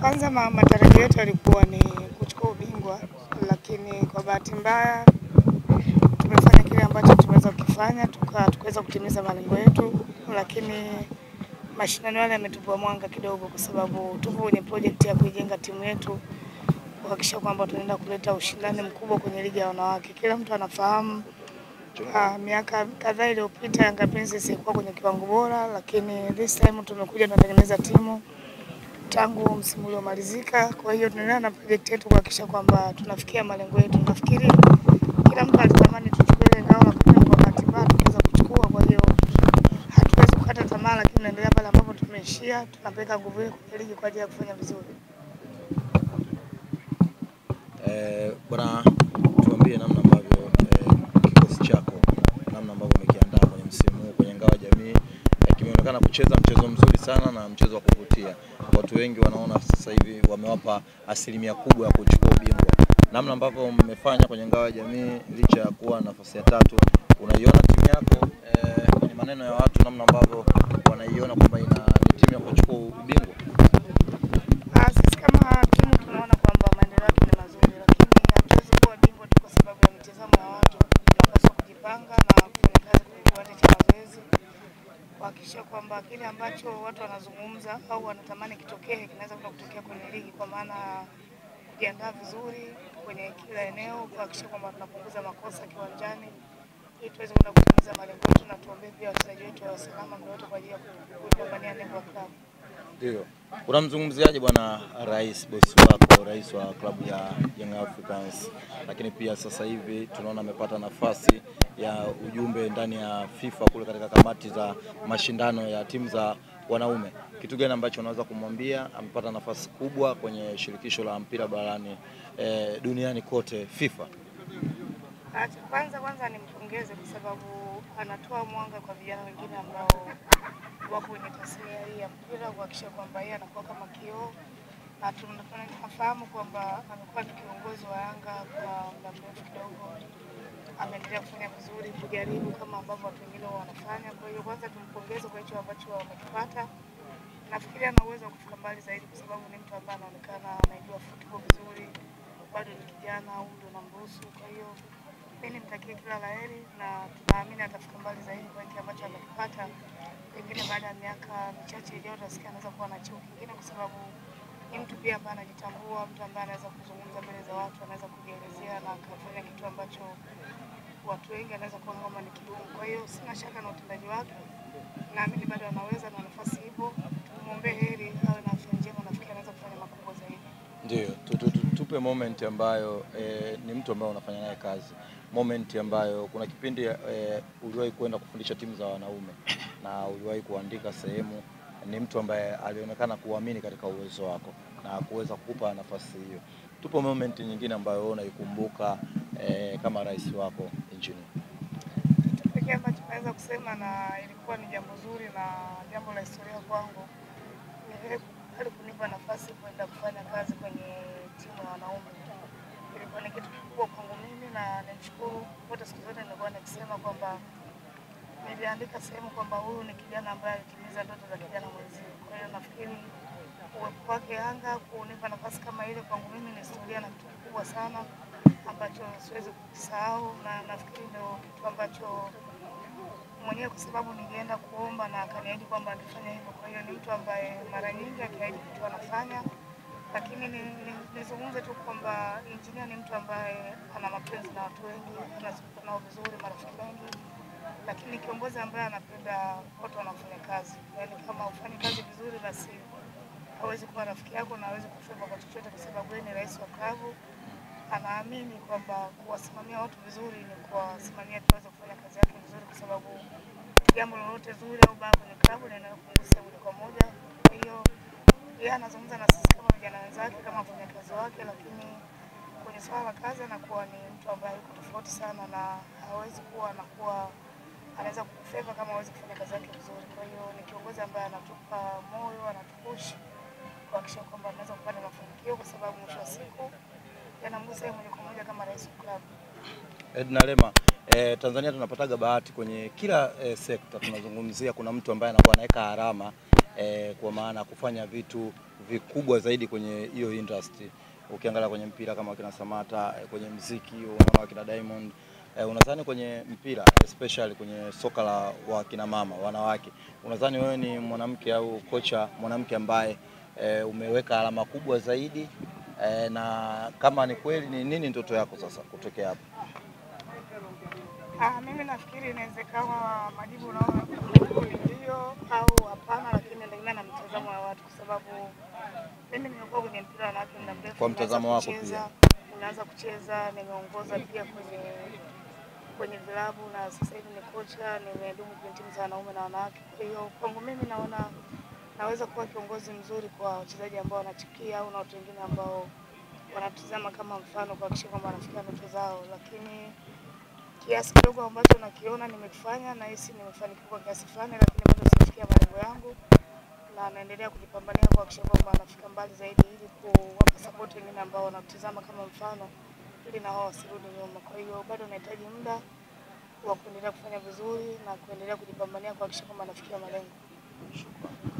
Kwanza matarajio yetu yalikuwa ni kuchukua ubingwa, lakini kwa bahati mbaya tumefanya kile ambacho tumeweza kukifanya, tukaweza kutimiza malengo yetu, lakini mashindano yale yametupa mwanga kidogo kwa sababu tupo kwenye project ya kujenga timu yetu kuhakikisha kwamba tunaenda kuleta ushindani mkubwa kwenye ligi ya wanawake. Kila mtu anafahamu miaka kadhaa iliyopita Yanga Princess ilikuwa kwenye kiwango bora, lakini this time tumekuja tunatengeneza timu tangu msimu uliomalizika. Kwa hiyo tunaendelea na project yetu kuhakikisha kwamba tunafikia malengo yetu. Nafikiri kila mtu alitamani tuchukue ile ngao, lakini kwa bahati mbaya tukaweza kuchukua. Kwa hiyo hatuwezi kukata tamaa, lakini tunaendelea pale ambapo tumeishia, tunapeleka nguvu yetu kwa ligi kwa ajili ya kufanya vizuri. Bwana, tuambie namna ambavyo kikosi chako namna ambavyo umekiandaa kwenye msimu huu kwenye ngao ya jamii. Kimeonekana kucheza mchezo mzuri sana na mchezo wa kuvutia. Watu wengi wanaona sasa hivi wamewapa asilimia kubwa ya kuchukua ubingwa. Namna ambavyo mmefanya kwenye ngao ya jamii licha ya kuwa nafasi ya 3, unaiona timu yako kwenye maneno ya watu namna ambavyo wanaiona kwamba ina timu ya kuchukua ubingwa? Sisi kama timu tunaona kwamba maendeleo yake ni mazuri, lakini hatuwezi kuwa bingwa tu kwa sababu ya mitazamo ya watu. Tunapaswa kujipanga na kufanya kazi kwenye kiwanja cha mazoezi kuhakikisha kwamba kile ambacho watu wanazungumza au wanatamani kitokee kinaweza kutokea kwenye ligi, kwa maana kujiandaa vizuri kwenye kila eneo, kuhakikisha kwamba tunapunguza makosa kiwanjani ili tuweze kutimiza malengo yetu, na tuombe pia wachezaji wetu wa salama muda wote kwa ajili ya kupambania nembo ya klabu. Ndio. Unamzungumziaje bwana rais, bosi wako, rais wa klabu ya Young Africans, lakini pia sasa hivi tunaona amepata nafasi ya ujumbe ndani ya FIFA kule katika kamati za mashindano ya timu za wanaume. Kitu gani ambacho unaweza kumwambia? Amepata nafasi kubwa kwenye shirikisho la mpira barani duniani kote, FIFA. Kwanza nimpongeze kwa sababu anatoa mwanga kwa vijana wengine ambao wapo kwenye tasnia hii ya mpira, kuhakikisha kwamba yeye anakuwa kama kioo, na tunafahamu kwamba amekuwa ni kiongozi wa Yanga kwa muda mrefu kidogo. Ameendelea kufanya vizuri, kujaribu kama ambavyo watu wengine wanafanya. Kwa hiyo kwanza tumpongeze kwa hicho ambacho wamekipata. Nafikiri ana uwezo wa kufika mbali zaidi kwa sababu ni mtu ambaye anaonekana anajua football vizuri, bado ni kijana, umri unamruhusu. Kwa hiyo mimi nimtakie kila laheri na tunaamini atafika mbali zaidi kwa kile ambacho amekipata. Pengine baada ya miaka michache ijayo tutasikia anaweza kuwa na cheo kingine, kwa sababu ni mtu pia ambaye anajitambua, mtu ambaye anaweza kuzungumza mbele za watu, anaweza kujielezea na akafanya kitu ambacho watu wengi anaweza kuona kama ni kigumu. Kwa hiyo sina shaka na utendaji wake, naamini bado anaweza na nafasi ipo. Tumuombe heri, awe na afya njema, nafikiri anaweza kufanya makubwa zaidi. Ndio, tupe moment ambayo ni mtu ambaye unafanya naye kazi. Moment ambayo kuna kipindi uliwahi kwenda kufundisha timu za wanaume na uliwahi kuandika sehemu, ni mtu ambaye alionekana kuamini katika uwezo wako na kuweza kukupa nafasi hiyo. Tupo moment nyingine ambayo unaikumbuka kama rais wako engineer. Kitu pekee ambacho naweza kusema na ilikuwa ni jambo zuri na jambo la historia kwangu, ni kunipa nafasi kwenda kufanya kazi kwenye timu ya wanaume. Ilikuwa ni kitu kikubwa kwangu mimi na nimshukuru. Wote siku zote nilikuwa nikisema kwamba niliandika sehemu kwamba huyu ni kijana ambaye alitimiza ndoto za kijana mwenzie. Kwa hiyo nafikiri uwepo wake Yanga kunipa nafasi kama ile kwangu mimi ni historia na kitu kikubwa sana ambacho siwezi kusahau, na nafikiri ndio kitu ambacho mwenyewe, kwa sababu nilienda kuomba na akaniahidi kwamba atafanya hivyo. Kwa hiyo ni mtu ambaye mara nyingi akiahidi kitu anafanya. Lakini nizungumze tu kwamba engineer ni mtu ambaye ana mapenzi na watu wengi, anazungumza nao vizuri, marafiki wengi, lakini kiongozi ambaye anapenda watu wanafanya kazi. Yaani kama ufanye kazi vizuri, basi hawezi kuwa rafiki yako na hawezi kufeva kwa chochote, kwa sababu yeye ni rais wa klabu. Anaamini kwamba kuwasimamia watu vizuri ni kuwasimamia tuweze kufanya kazi yake vizuri, kwa sababu jambo lolote zuri au baya kwenye klabu linaenda kugusa moja kwa moja. Kwa hiyo yeye anazungumza na sisi kama vijana wenzake, kama wafanyakazi wake, lakini kwenye swala la kazi anakuwa ni mtu ambaye yuko tofauti sana na hawezi kuwa anaweza kukufeva kama hawezi kufanya kazi yake vizuri. Kwa hiyo ni kiongozi ambaye anatupa moyo, anatupush kuhakikisha kwamba tunaweza kupata mafanikio, kwa sababu mwisho wa siku yanamgusa moja kwa moja kama rais wa klabu. Edna Lema, Tanzania tunapataga bahati kwenye kila sekta tunazungumzia, kuna mtu ambaye anakuwa anaweka alama kwa maana kufanya vitu vikubwa zaidi kwenye hiyo industry. Ukiangalia kwenye mpira kama kina Samata, kwenye muziki unaona kina Diamond. Unadhani kwenye mpira especially kwenye soka la wakina mama wanawake, unadhani wewe ni mwanamke au kocha mwanamke ambaye umeweka alama kubwa zaidi, na kama ni kweli ni nini ndoto yako sasa kutokea hapo? Mimi nafikiri inawezekana majibu naona ndio au hapana, lakini ndio na mtazamo wa watu, kwa sababu mimi nimekuwa kwenye mpira na muda mrefu. Kwa mtazamo wako pia unaanza kucheza, nimeongoza pia kwenye vilabu, na sasa hivi ni kocha, nimedumu kwenye timu za wanaume na wanawake. Kwa hiyo kwangu mimi naona naweza kuwa kiongozi mzuri kwa wachezaji ambao wanachikia au na watu wengine ambao wanatazama kama mfano kuhakikisha kwamba wanafikia ndoto zao, lakini kiasi kidogo ambacho nakiona nimekifanya na hisi nimefanikiwa kwa kiasi fulani, lakini bado sijafikia malengo yangu, na naendelea kujipambania kuhakikisha kwamba nafika mbali zaidi, ili kuwapa support wengine ambao wanatazama kama mfano, ili na wao wasirudi nyuma. Kwa hiyo bado nahitaji muda wa kuendelea kufanya vizuri na kuendelea kujipambania kuhakikisha kwamba nafikia malengo. Shukrani.